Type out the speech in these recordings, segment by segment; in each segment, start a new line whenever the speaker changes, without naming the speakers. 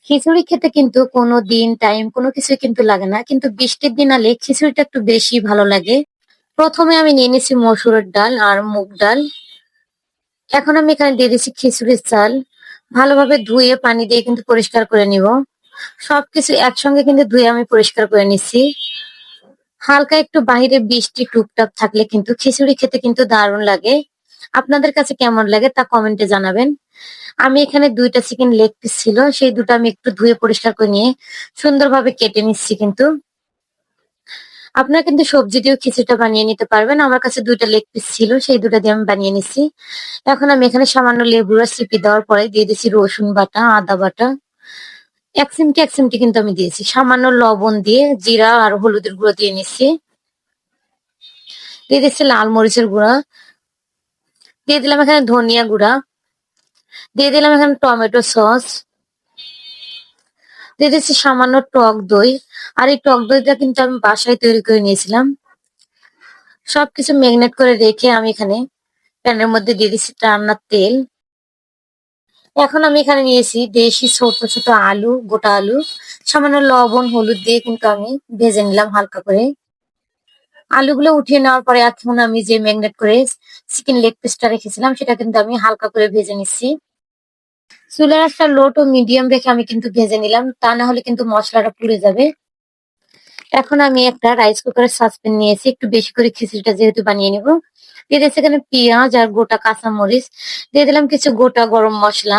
খিচুড়ি খেতে কিন্তু কোনো দিন টাইম কোনো কিছুই কিন্তু লাগে না। কিন্তু বৃষ্টির দিন আলে খিচুড়িটা একটু বেশি ভালো লাগে। ১ম এ আমি নিয়ে নিচ্ছি মসুরের ডাল আর মুগ ডাল। এখন আমি এখানে দিয়ে দিচ্ছি খিচুড়ির চাল। ভালোভাবে ধুয়ে পানি দিয়ে কিন্তু পরিষ্কার করে নিব। সবকিছু একসঙ্গে কিন্তু ধুয়ে আমি পরিষ্কার করে নিচ্ছি। হালকা একটু বাহিরে বৃষ্টি টুপটাপ থাকলে কিন্তু খিচুড়ি খেতে কিন্তু দারুণ লাগে। আপনাদের কাছে কেমন লাগে তা কমেন্টে জানাবেন। আমি এখানে ২ টা চিকেন লেগ পিস ছিল। সেই ২ টা আমি একটু ধুয়ে পরিষ্কার করে নিয়ে সুন্দরভাবে কেটে নিচ্ছি কিন্তু। আপনারা কিন্তু সবজি দিয়েও খিচুড়িটা বানিয়ে নিতে পারবেন। আমার কাছে ২ টা লেগ পিস ছিল। সেই ২ টা দিয়ে আমি বানিয়ে নিচ্ছি। এখন আমি এখানে সামান্য লেবুর রস চিপে দেওয়ার পরে দিয়ে দিচ্ছি রসুন বাটা, আদা বাটা। ১ চিমটি ১ চিমটি কিন্তু আমি দিয়েছি। সামান্য লবণ দিয়ে জিরা আর হলুদের গুঁড়ো দিয়ে নিচ্ছি। দিয়ে দিচ্ছি লাল মরিচের গুঁড়া। দিয়ে দিলাম এখানে ধনিয়া গুঁড়া। দিয়ে দিলাম এখানে টমেটো সস। দিয়ে দিচ্ছি সামান্য টক দই। আর এই টক দইটা কিন্তু আমি বাসায় তৈরি করে নিয়েছিলাম। সবকিছু ম্যারিনেট করে রেখে আমি এখানে প্যানের মধ্যে দিয়ে দিচ্ছি রান্নার তেল। এখন আমি এখানে নিয়েছি দেশি ছোট ছোট আলু, গোটা আলু। সামান্য লবণ, হলুদ দিয়ে কিন্তু আমি ভেজে নিলাম হালকা করে। আলুগুলো উঠিয়ে নেওয়ার পরে এখন আমি যে ম্যারিনেট করে চিকেন লেগ পিসটা রেখেছিলাম সেটা কিন্তু আমি হালকা করে ভেজে নিচ্ছি। চুলার আঁচটা লো টু মিডিয়াম রেখে আমি কিন্তু ভেজে নিলাম, তা না হলে কিন্তু মশলাটা পুড়ে যাবে। এখন আমি একটা রাইস কুকারের সসপ্যান নিয়েছি, একটু বেশি করে খিচুড়িটা যেহেতু বানিয়ে নিব। দিয়ে দিচ্ছি এখানে পেঁয়াজ আর গোটা কাঁচামরিচ। দিয়ে দিলাম কিছু গোটা গরম মশলা,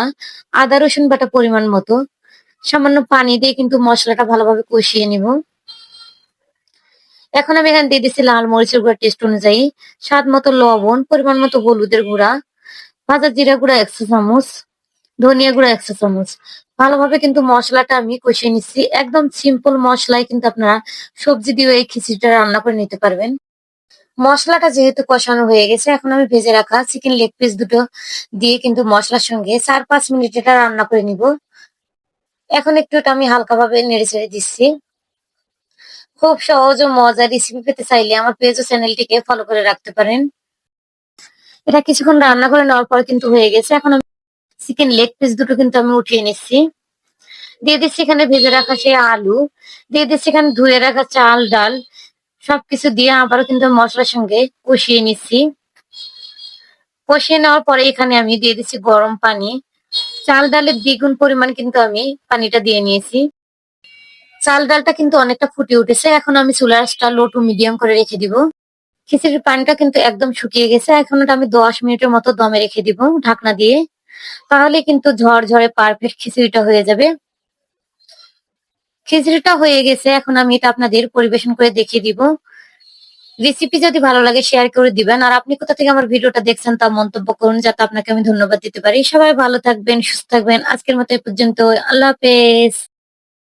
আদা রসুন বাটা পরিমাণ মতো। সামান্য পানি দিয়ে কিন্তু মশলাটা ভালোভাবে কষিয়ে নিব। এখন আমি এখানে দিয়ে দিচ্ছি লাল মরিচের গুঁড়া টেস্ট অনুযায়ী, স্বাদ মতো লবণ, পরিমাণ মতো হলুদের গুঁড়া, ভাজা জিরা গুঁড়া ১ চা চামচ, ধনিয়া গুঁড়া ১ চা চামচ। ভালোভাবে কিন্তু মসলাটা আমি কষিয়ে নিচ্ছি। একদম সিম্পল মশলায় কিন্তু আপনারা সবজি দিয়েও এই খিচুড়িটা রান্না করে নিতে পারবেন। মসলাটা যেহেতু কষানো হয়ে গেছে, এখন আমি ভেজে রাখা চিকেন লেগ পিস দুটো দিয়ে কিন্তু মসলার সঙ্গে ৪-৫ মিনিট এটা রান্না করে নিব। এখন একটু এটা আমি হালকাভাবে নেড়েচেড়ে দিচ্ছি। খুব সহজ ও মজার রেসিপি পেতে চাইলে আমার পেজ ও চ্যানেলটিকে ফলো করে রাখতে পারেন। এটা কিছুক্ষণ রান্না করে নেওয়ার পর কিন্তু হয়ে গেছে। এখন আমি চিকেন লেগ পিস দুটো কিন্তু আমি উঠিয়ে নিচ্ছি। দিয়ে দিচ্ছি এখানে ভেজে রাখা সেই আলু। দিয়ে দিচ্ছি এখানে ধুয়ে রাখা চাল, ডাল। সবকিছু দিয়ে আবারও কিন্তু মসলার সঙ্গে কষিয়ে নিচ্ছি। কষিয়ে নেওয়ার পরে এখানে আমি দিয়ে দিচ্ছি গরম পানি। চাল ডালের দ্বিগুণ পরিমাণ কিন্তু আমি পানিটা দিয়ে নিয়েছি। চাল ডালটা কিন্তু অনেকটা ফুটে উঠেছে। এখন আমি চুলার আঁচটা লো টু মিডিয়াম করে রেখে দিব। খিচুড়ির পানিটা কিন্তু একদম শুকিয়ে গেছে। এখন ওটা আমি ১০ মিনিটের মতো দমে রেখে দিব ঢাকনা দিয়ে। তাহলে কিন্তু ঝরঝরে পারফেক্ট খিচুড়িটা হয়ে যাবে। খিচুড়িটা হয়ে গেছে। এখন আমি এটা আপনাদের পরিবেশন করে দেখিয়ে দিব। রেসিপি যদি ভালো লাগে শেয়ার করে দিবেন। আর আপনি কোথা থেকে আমার ভিডিওটা দেখছেন তা মন্তব্য করুন, যাতে আপনাকে আমি ধন্যবাদ দিতে পারি। সবাই ভালো থাকবেন, সুস্থ থাকবেন। আজকের মতো এ পর্যন্ত। আল্লাহ হাফেজ।